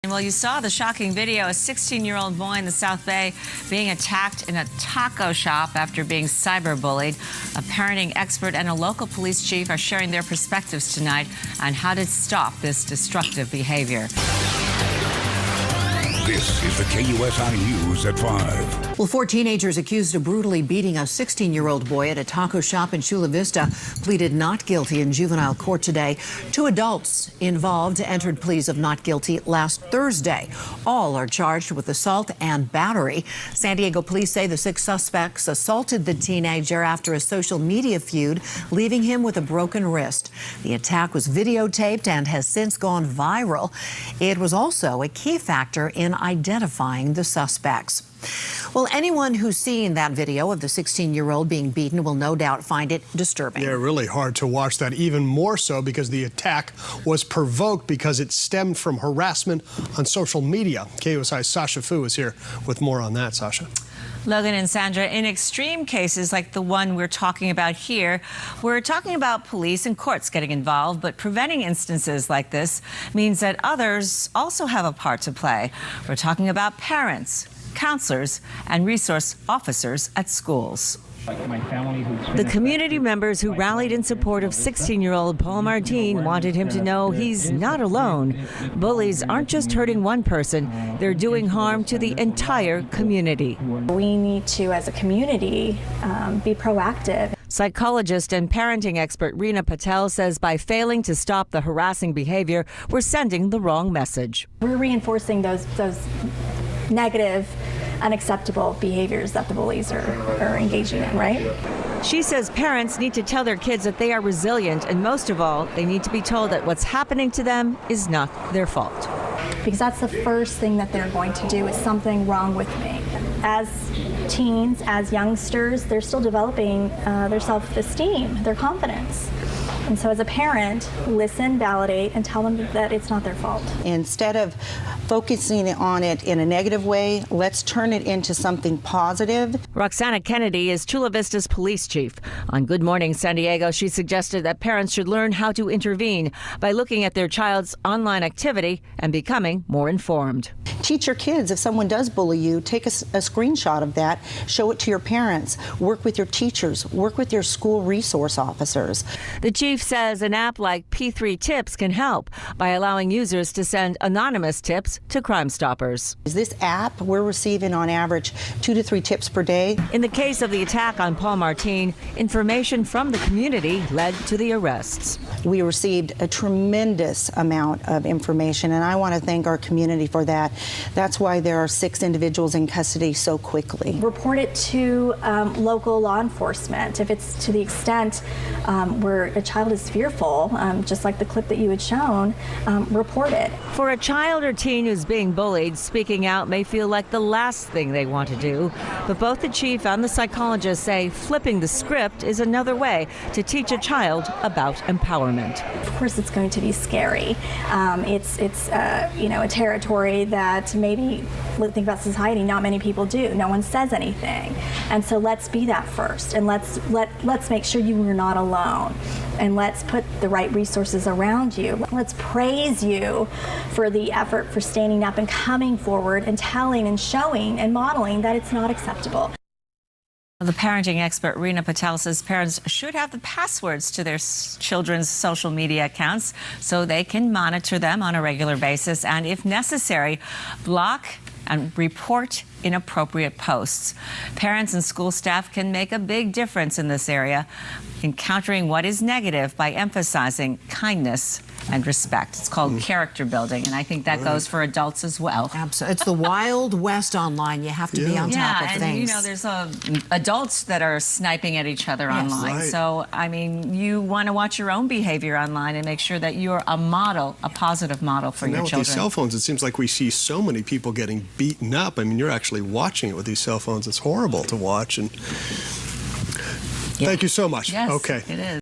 Well, you saw the shocking video, a 16-year-old boy in the South Bay being attacked in a taco shop after being cyberbullied. A parenting expert and a local police chief are sharing their perspectives tonight on how to stop this destructive behavior. This is the KUSI News at 5. Well, 4 teenagers accused of brutally beating a 16-year-old boy at a taco shop in Chula Vista pleaded not guilty in juvenile court today. 2 adults involved entered pleas of not guilty last Thursday. All are charged with assault and battery. San Diego police say the 6 suspects assaulted the teenager after a social media feud, leaving him with a broken wrist. The attack was videotaped and has since gone viral. It was also a key factor in identifying the suspects. Well, anyone who's seen that video of the 16-year-old being beaten will no doubt find it disturbing. Yeah, really hard to watch that, even more so because the attack was provoked because it stemmed from harassment on social media. KUSI's Sasha Fu is here with more on that. Sasha. Logan and Sandra, in extreme cases like the one we're talking about here, we're talking about police and courts getting involved, but preventing instances like this means that others also have a part to play. We're talking about parents, counselors, and resource officers at schools. The community members who rallied in support of 16-year-old Paul Martin wanted him to know he's not alone. Bullies aren't just hurting one person, they're doing harm to the entire community. We need to, as a community, be proactive. Psychologist and parenting expert Reena Patel says by failing to stop the harassing behavior, we're sending the wrong message. We're reinforcing those negative, unacceptable behaviors that the bullies are engaging in, right? She says parents need to tell their kids that they are resilient, and most of all, they need to be told that what's happening to them is not their fault. Because that's the first thing that they're going to do, is something wrong with me. As teens, as youngsters, they're still developing their self-esteem, their confidence. And so as a parent, listen, validate, and tell them that it's not their fault. Instead of focusing on it in a negative way, let's turn it into something positive. Roxana Kennedy is Chula Vista's police chief. On Good Morning San Diego, she suggested that parents should learn how to intervene by looking at their child's online activity and becoming more informed. Teach your kids, if someone does bully you, take a screenshot of that, show it to your parents, work with your teachers, work with your school resource officers. The chief says an app like P3 Tips can help by allowing users to send anonymous tips to Crime Stoppers. This app, we're receiving on average 2 to 3 tips per day. In the case of the attack on Paul Martin, information from the community led to the arrests. We received a tremendous amount of information, and I want to thank our community for that. That's why there are 6 individuals in custody so quickly. Report it to local law enforcement. If it's to the extent where a child is fearful, just like the clip that you had shown, report it. For a child or teen who's being bullied, speaking out may feel like the last thing they want to do. But both the chief and the psychologist say flipping the script is another way to teach a child about empowerment. Of course, it's going to be scary. It's a territory that maybe, think about society, not many people do. No one says anything, and so let's be that first, and let's make sure you are not alone, and let's put the right resources around you. Let's praise you for the effort for standing up and coming forward and telling and showing and modeling that it's not acceptable. The parenting expert Reena Patel says parents should have the passwords to their children's social media accounts so they can monitor them on a regular basis and, if necessary, block and report inappropriate posts. Parents and school staff can make a big difference in this area, in countering what is negative by emphasizing kindness and respect. It's called character building, and I think that goes for adults as well. Absolutely. It's the Wild West online. You have to be on top of things. And you know, there's adults that are sniping at each other online. Right. So, I mean, you want to watch your own behavior online and make sure that you're a model, a positive model for your children. With these cell phones, it seems like we see so many people getting beaten up. I mean, you're actually watching it with these cell phones. It's horrible to watch. And thank you so much. Yes, okay. It is.